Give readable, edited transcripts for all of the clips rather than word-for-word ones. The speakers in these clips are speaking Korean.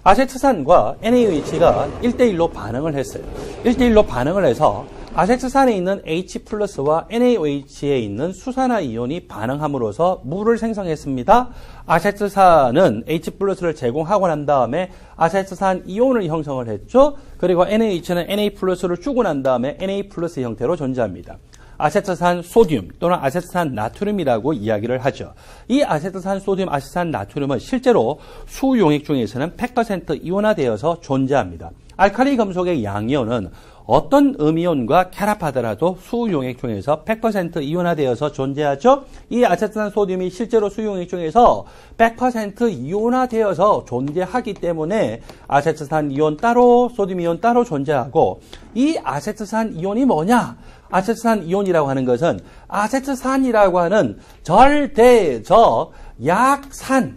아세트산과 NaOH가 1대1로 반응을 했어요. 1대1로 반응을 해서 아세트산에 있는 H+와 NaOH에 있는 수산화 이온이 반응함으로써 물을 생성했습니다. 아세트산은 H+를 제공하고 난 다음에 아세트산 이온을 형성을 했죠. 그리고 NaOH는 Na+를 주고 난 다음에 Na+ 형태로 존재합니다. 아세트산 소듐 또는 아세트산 나트륨이라고 이야기를 하죠. 이 아세트산 소듐, 아세트산 나트륨은 실제로 수용액 중에서는 100% 이온화되어서 존재합니다. 알칼리 금속의 양이온은 어떤 음이온과 결합하더라도 수용액 중에서 100% 이온화되어서 존재하죠. 이 아세트산 소듐이 실제로 수용액 중에서 100% 이온화되어서 존재하기 때문에 아세트산 이온 따로, 소듐 이온 따로 존재하고, 이 아세트산 이온이 뭐냐? 아세트산 이온이라고 하는 것은 아세트산이라고 하는 절대적 약산의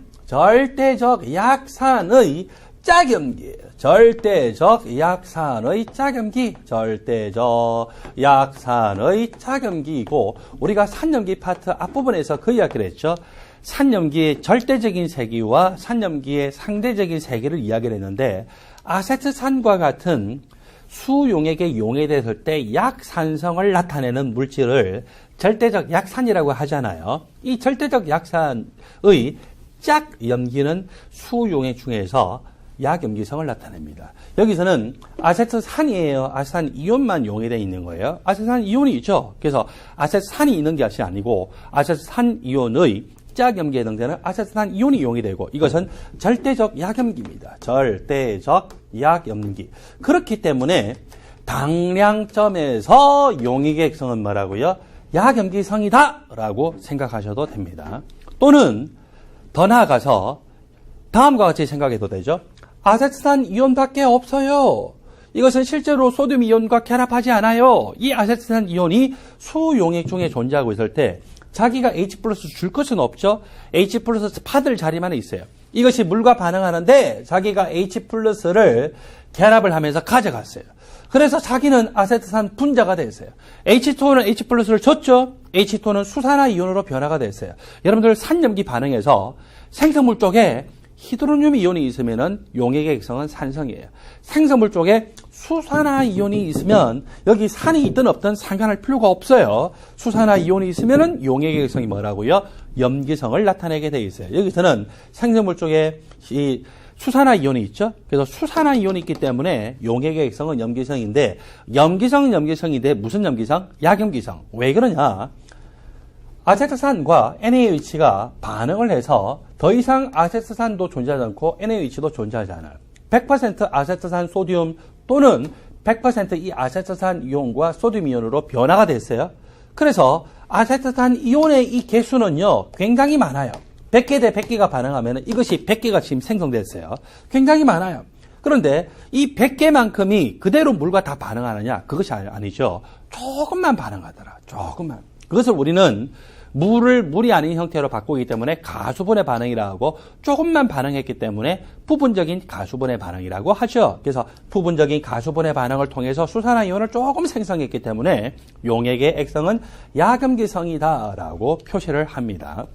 짝염기예요. 절대적 약산의 짝염기이고, 우리가 산염기 파트 앞부분에서 그 이야기를 했죠. 산염기의 절대적인 세기와 산염기의 상대적인 세기를 이야기를 했는데, 아세트산과 같은 수용액에 용해됐을 때 약산성을 나타내는 물질을 절대적 약산이라고 하잖아요. 이 절대적 약산의 짝염기는 수용액 중에서 약염기성을 나타냅니다. 여기서는 아세트산이에요. 아세트산 이온만 용해되어 있는 거예요. 아세트산 이온이 있죠. 그래서 아세트산이 있는 것이 아니고 아세트산 이온의 짝염기에 해당되는 아세트산 이온이 용해되고, 이것은 절대적 약염기입니다. 절대적 약염기. 그렇기 때문에 당량점에서 용액의 액성은 뭐라고요? 약염기성이다 라고 생각하셔도 됩니다. 또는 더 나아가서 다음과 같이 생각해도 되죠. 아세트산 이온밖에 없어요. 이것은 실제로 소듐 이온과 결합하지 않아요. 이 아세트산 이온이 수용액 중에 존재하고 있을 때 자기가 H+ 줄 것은 없죠. H+ 받을 자리만 있어요. 이것이 물과 반응하는데 자기가 H+를 결합을 하면서 가져갔어요. 그래서 자기는 아세트산 분자가 됐어요. H2는 H+를 줬죠. H2는 수산화 이온으로 변화가 됐어요. 여러분들 산염기 반응에서 생성물 쪽에 히드로늄 이온이 있으면은 용액의 액성은 산성이에요. 생성물 쪽에 수산화 이온이 있으면 여기 산이 있든 없든 상관할 필요가 없어요. 수산화 이온이 있으면은 용액의 액성이 뭐라고요? 염기성을 나타내게 돼 있어요. 여기서는 생성물 쪽에 이 수산화 이온이 있죠. 그래서 수산화 이온이 있기 때문에 용액의 액성은 염기성인데, 염기성은 염기성인데 무슨 염기성? 약염기성. 왜 그러냐? 아세트산과 NaOH가 반응을 해서 더 이상 아세트산도 존재하지 않고 NaOH도 존재하지 않아요. 100% 아세트산 소듐 또는 100% 이 아세트산 이온과 소듐 이온으로 변화가 됐어요. 그래서 아세트산 이온의 이 개수는요, 굉장히 많아요. 100개 대 100개가 반응하면 이것이 100개가 지금 생성됐어요. 굉장히 많아요. 그런데 이 100개만큼이 그대로 물과 다 반응하느냐? 그것이 아니죠. 조금만 반응하더라. 조금만. 그것을 우리는 물을 물이 아닌 형태로 바꾸기 때문에 가수분해 반응이라고 하고, 조금만 반응했기 때문에 부분적인 가수분해 반응이라고 하죠. 그래서 부분적인 가수분해 반응을 통해서 수산화 이온을 조금 생성했기 때문에 용액의 액성은 약염기성이다라고 표시를 합니다.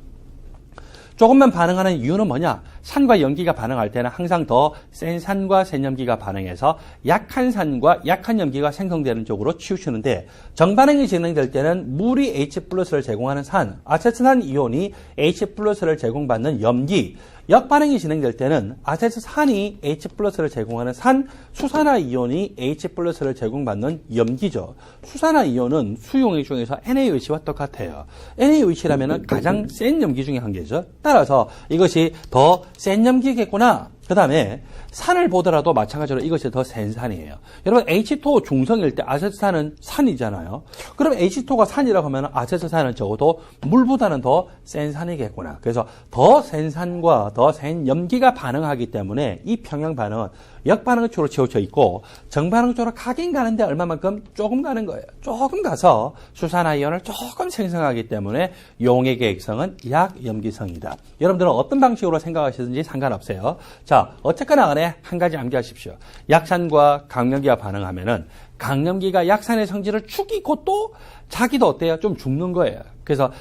조금만 반응하는 이유는 뭐냐? 산과 염기가 반응할 때는 항상 더 센 산과 센 염기가 반응해서 약한 산과 약한 염기가 생성되는 쪽으로 치우치는데, 정반응이 진행될 때는 물이 H+를 제공하는 산, 아세트산 이온이 H+를 제공받는 염기, 역반응이 진행될 때는 아세트산이 H+를 제공하는 산, 수산화 이온이 H+를 제공받는 염기죠. 수산화 이온은 수용액 중에서 NaOH와 똑같아요. NaOH라면 가장 센 염기 중에 한 개죠. 따라서 이것이 더 센 염기겠구나. 그 다음에 산을 보더라도 마찬가지로 이것이 더 센 산이에요. 여러분, H2O 중성일 때 아세트산은 산이잖아요. 그럼 H2O가 산이라고 하면 아세트산은 적어도 물보다는 더 센 산이겠구나. 그래서 더 센 산과 더 센 염기가 반응하기 때문에 이 평형 반응은 역반응 쪽으로 치우쳐 있고, 정반응 쪽으로 가긴 가는데 얼마만큼? 조금 가는 거예요. 조금 가서 수산화 이온을 조금 생성하기 때문에 용액의 액성은 약염기성이다. 여러분들은 어떤 방식으로 생각하시든지 상관없어요. 자, 어쨌거나 간에 한 가지 암기하십시오. 약산과 강염기가 반응하면은 강염기가 약산의 성질을 죽이고 또 자기도 어때요? 좀 죽는 거예요. 그래서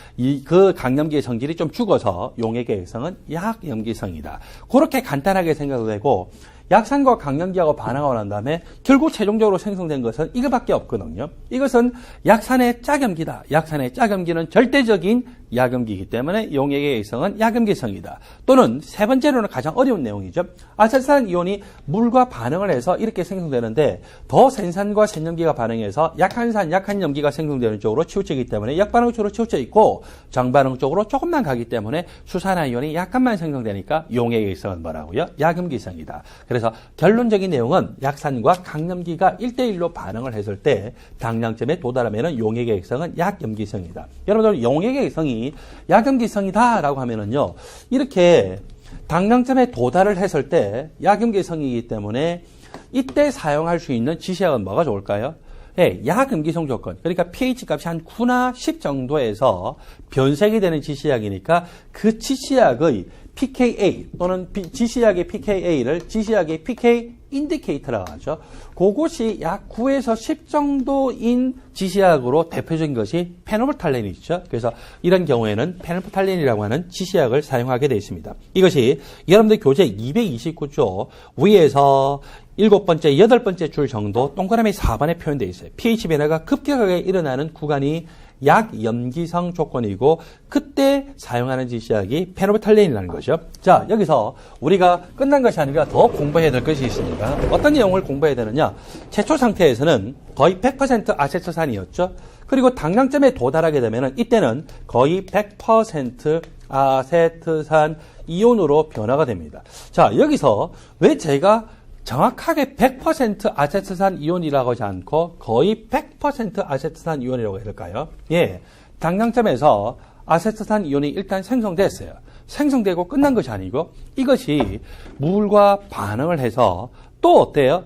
그 강염기의 성질이 좀 죽어서 용액의 액성은 약염기성이다. 그렇게 간단하게 생각도 되고, 약산과 강염기하고 반응하고 난 다음에 결국 최종적으로 생성된 것은 이거밖에 없거든요. 이것은 약산의 짝염기다. 약산의 짝염기는 절대적인 약염기이기 때문에 용액의 액성은 약염기성이다. 또는 세 번째로는 가장 어려운 내용이죠. 아세트산 이온이 물과 반응을 해서 이렇게 생성되는데 더 센 산과 센 염기가 반응해서 약한 산, 약한 염기가 생성되는 쪽으로 치우치기 때문에 역반응 쪽으로 치우쳐 있고 정반응 쪽으로 조금만 가기 때문에 수산화 이온이 약간만 생성되니까 용액의 액성은 뭐라고요? 약염기성이다. 그래서 결론적인 내용은 약산과 강염기가 1대1로 반응을 했을 때 당량점에 도달하면 용액의 액성은 약염기성이다. 여러분들 용액의 액성이 약염기성이다라고 하면은요, 이렇게 당량점에 도달을 했을 때 약염기성이기 때문에 이때 사용할 수 있는 지시약은 뭐가 좋을까요? 네, 약염기성 조건. 그러니까 pH 값이 한 9나 10 정도에서 변색이 되는 지시약이니까 그 지시약의 pKa 또는 지시약의 pKa를 지시약의 pK 인디케이터라고 하죠. 그것이 약 9에서 10 정도인 지시약으로 대표적인 것이 페노불탈렌이죠. 그래서 이런 경우에는 페노불탈렌이라고 하는 지시약을 사용하게 되어 있습니다. 이것이 여러분들 교재 229조 위에서 7번째, 8번째 줄 정도 동그라미 4번에 표현되어 있어요. pH 변화가 급격하게 일어나는 구간이 약염기성 조건이고 그때 사용하는 지시약이 페노불탈렌이라는 거죠. 자, 여기서 우리가 끝난 것이 아니라 더 공부해야 될 것이 있습니다. 어떤 내용을 공부해야 되느냐? 최초 상태에서는 거의 100% 아세트산이었죠. 그리고 당량점에 도달하게 되면 이때는 거의 100% 아세트산 이온으로 변화가 됩니다. 자, 여기서 왜 제가 정확하게 100% 아세트산 이온이라고 하지 않고 거의 100% 아세트산 이온이라고 해야 될까요? 예. 당량점에서 아세트산 이온이 일단 생성됐어요. 생성되고 끝난 것이 아니고 이것이 물과 반응을 해서 또 어때요?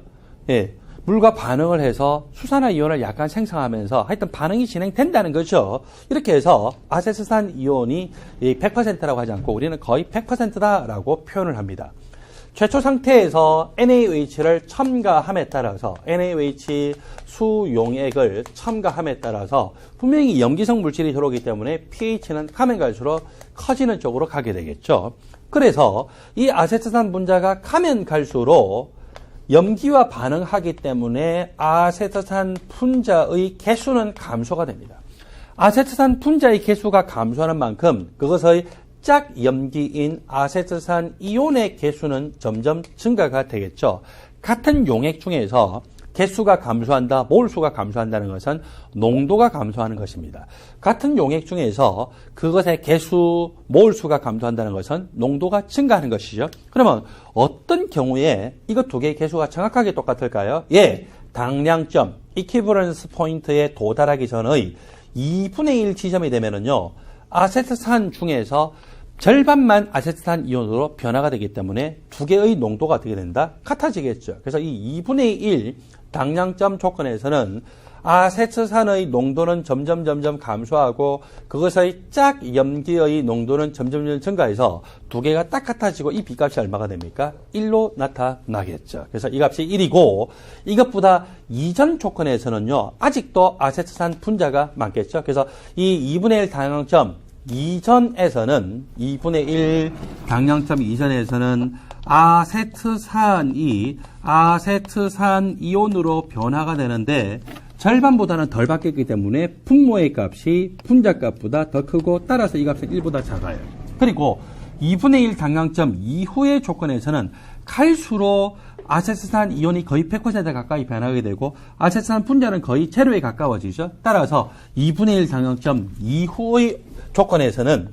예. 물과 반응을 해서 수산화 이온을 약간 생성하면서 하여튼 반응이 진행된다는 거죠. 이렇게 해서 아세트산 이온이 100%라고 하지 않고 우리는 거의 100%다라고 표현을 합니다. 최초 상태에서 NaOH를 첨가함에 따라서 NaOH 수용액을 첨가함에 따라서 분명히 염기성 물질이 들어오기 때문에 pH는 가면 갈수록 커지는 쪽으로 가게 되겠죠. 그래서 이 아세트산 분자가 가면 갈수록 염기와 반응하기 때문에 아세트산 분자의 개수는 감소가 됩니다. 아세트산 분자의 개수가 감소하는 만큼 그것의 짝염기인 아세트산 이온의 개수는 점점 증가가 되겠죠. 같은 용액 중에서 개수가 감소한다, 몰수가 감소한다는 것은 농도가 감소하는 것입니다. 같은 용액 중에서 그것의 개수, 몰수가 감소한다는 것은 농도가 증가하는 것이죠. 그러면 어떤 경우에 이것 두 개의 개수가 정확하게 똑같을까요? 예, 당량점, 이퀴버런스 포인트에 도달하기 전의 2분의 1 지점이 되면은요, 아세트산 중에서 절반만 아세트산 이온으로 변화가 되기 때문에 두 개의 농도가 어떻게 된다? 같아지겠죠. 그래서 이 2분의 1 당량점 조건에서는 아세트산의 농도는 점점 감소하고 그것의 짝염기의 농도는 점점 증가해서 두 개가 딱 같아지고 이 B값이 얼마가 됩니까? 1로 나타나겠죠. 그래서 이 값이 1이고 이것보다 이전 조건에서는요, 아직도 아세트산 분자가 많겠죠. 그래서 이 2분의 1 당량점 이전에서는 2분의 1 당량점 이전에서는 아세트산이 아세트산 이온으로 변화가 되는데 절반보다는 덜 바뀌었기 때문에 분모의 값이 분자 값보다 더 크고 따라서 이 값은 1보다 작아요. 그리고 2분의 1 당량점 이후의 조건에서는 갈수록 아세트산 이온이 거의 100% 가까이 변하게 되고 아세트산 분자는 거의 제로에 가까워지죠. 따라서 2분의 1 당량점 이후의 조건에서는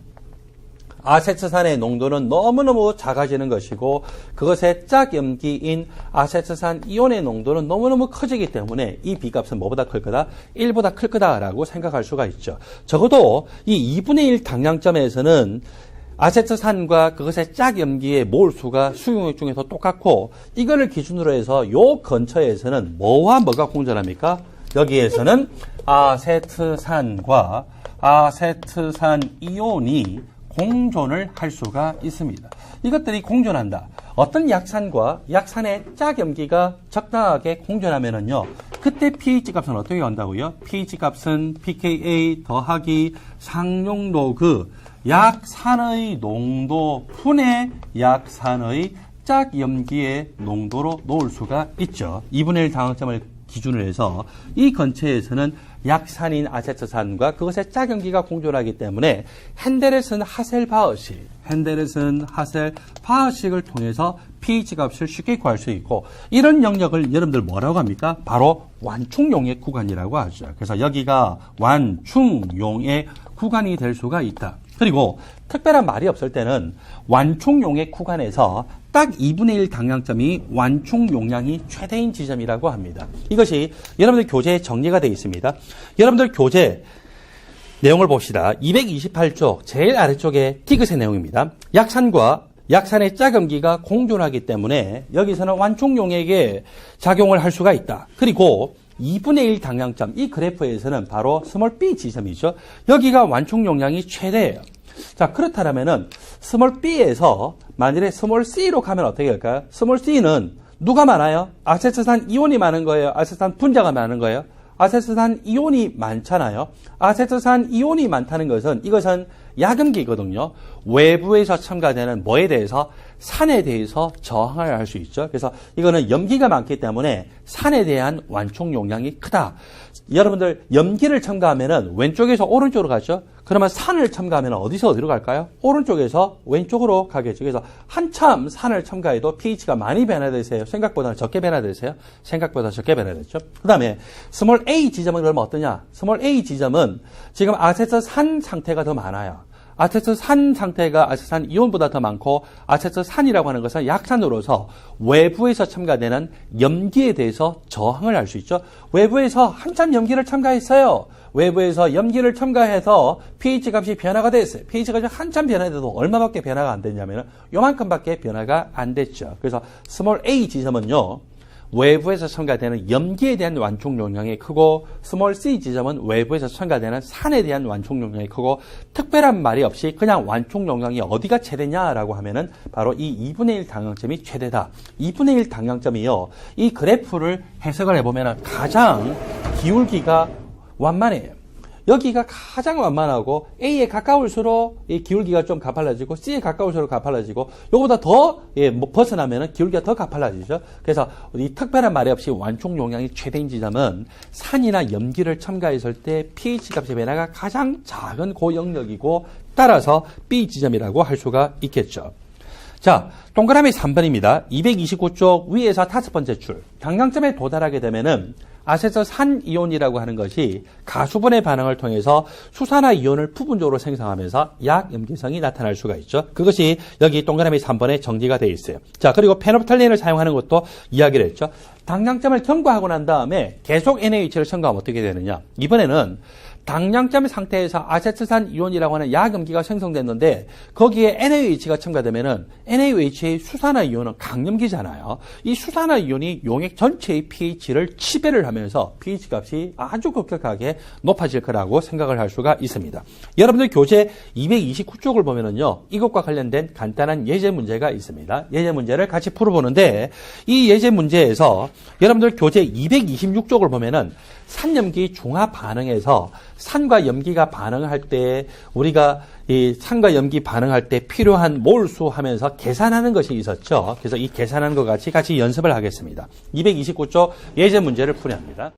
아세트산의 농도는 너무너무 작아지는 것이고 그것의 짝염기인 아세트산 이온의 농도는 너무너무 커지기 때문에 이 B값은 뭐보다 클 거다? 1보다 클 거다라고 생각할 수가 있죠. 적어도 이 2분의 1 당량점에서는 아세트산과 그것의 짝염기의 몰수가 수용액 중에서 똑같고 이거를 기준으로 해서 요 근처에서는 뭐와 뭐가 공존합니까? 여기에서는 아세트산과 아세트산 이온이 공존을 할 수가 있습니다. 이것들이 공존한다. 어떤 약산과 약산의 짝염기가 적당하게 공존하면은요, 그때 pH 값은 어떻게 한다고요? pH 값은 pKa 더하기 상용로그 약산의 농도 분의 약산의 짝염기의 농도로 놓을 수가 있죠. 2분의 1 당황점을 기준으로 해서 이 근처에서는 약산인 아세트산과 그것의 짝염기가 공존하기 때문에 핸델에슨 하셀바흐식을 통해서 pH 값을 쉽게 구할 수 있고, 이런 영역을 여러분들 뭐라고 합니까? 바로 완충용액 구간이라고 하죠. 그래서 여기가 완충용액 구간이 될 수가 있다. 그리고 특별한 말이 없을 때는 완충용액 구간에서 딱 2분의 1 당량점이 완충 용량이 최대인 지점이라고 합니다. 이것이 여러분들 교재에 정리가 되어 있습니다. 여러분들 교재 내용을 봅시다. 228쪽 제일 아래쪽에 티귿의 내용입니다. 약산과 약산의 짝염기가 공존하기 때문에 여기서는 완충 용액에 작용을 할 수가 있다. 그리고 2분의 1 당량점, 이 그래프에서는 바로 스몰 b 지점이죠. 여기가 완충 용량이 최대예요. 자, 그렇다면은 스몰 b에서 만일에 스몰 c로 가면 어떻게 할까요? 스몰 c는 누가 많아요? 아세트산 이온이 많은 거예요? 아세트산 분자가 많은 거예요? 아세트산 이온이 많잖아요. 아세트산 이온이 많다는 것은 이것은 약염기거든요. 외부에서 첨가되는 뭐에 대해서? 산에 대해서 저항을 할 수 있죠. 그래서 이거는 염기가 많기 때문에 산에 대한 완충 용량이 크다. 여러분들 염기를 첨가하면은 왼쪽에서 오른쪽으로 가죠. 그러면 산을 첨가하면 어디서 어디로 갈까요? 오른쪽에서 왼쪽으로 가겠죠. 그래서 한참 산을 첨가해도 pH가 많이 변화되세요? 생각보다 적게 변화되세요? 생각보다 적게 변화됐죠. 그 다음에 스몰 a 지점은 그러면 어떠냐? 스몰 a 지점은 지금 아세트산 상태가 더 많아요. 아세트산 상태가 아세트산 이온보다 더 많고, 아세트산이라고 하는 것은 약산으로서 외부에서 첨가되는 염기에 대해서 저항을 할 수 있죠. 외부에서 한참 염기를 첨가했어요. 외부에서 염기를 첨가해서 pH 값이 변화가 됐어요. pH 값이 한참 변화돼도 얼마밖에 변화가 안 됐냐면 요만큼밖에 변화가 안 됐죠. 그래서 스몰 a 지점은요, 외부에서 첨가되는 염기에 대한 완충 용량이 크고, 스몰 c 지점은 외부에서 첨가되는 산에 대한 완충 용량이 크고, 특별한 말이 없이 그냥 완충 용량이 어디가 최대냐라고 하면은 바로 이 2분의 1 당량점이 최대다. 2분의 1 당량점이요, 이 그래프를 해석을 해보면은 가장 기울기가 완만해요. 여기가 가장 완만하고 A에 가까울수록 이 기울기가 좀 가팔라지고 C에 가까울수록 가팔라지고, 요거보다 더 벗어나면 기울기가 더 가팔라지죠. 그래서 이 특별한 말이 없이 완충 용량이 최대인 지점은 산이나 염기를 첨가했을 때 pH 값의 변화가 가장 작은 그 영역이고, 따라서 B 지점이라고 할 수가 있겠죠. 자, 동그라미 3번입니다. 229쪽 위에서 5번째 줄. 당량점에 도달하게 되면은 아세트산 이온이라고 하는 것이 가수분해 반응을 통해서 수산화 이온을 부분적으로 생성하면서 약염기성이 나타날 수가 있죠. 그것이 여기 동그라미 3번에 정리가 되어 있어요. 자, 그리고 페놉탈린을 사용하는 것도 이야기를 했죠. 당량점을 경과하고 난 다음에 계속 NaOH를 첨가하면 어떻게 되느냐. 이번에는 당량점 상태에서 아세트산 이온이라고 하는 약염기가 생성됐는데 거기에 NaOH가 첨가되면은 NaOH의 수산화 이온은 강염기잖아요. 이 수산화 이온이 용액 전체의 pH를 치배를 하면서 pH 값이 아주 급격하게 높아질 거라고 생각을 할 수가 있습니다. 여러분들 교재 229쪽을 보면은요, 이것과 관련된 간단한 예제 문제가 있습니다. 예제 문제를 같이 풀어보는데, 이 예제 문제에서 여러분들 교재 226쪽을 보면은 산염기 중화 반응에서 산과 염기가 반응할 때 우리가 이 산과 염기 반응할 때 필요한 몰수 하면서 계산하는 것이 있었죠. 그래서 이 계산하는 것 같이 연습을 하겠습니다. 229쪽 예제 문제를 풀이합니다.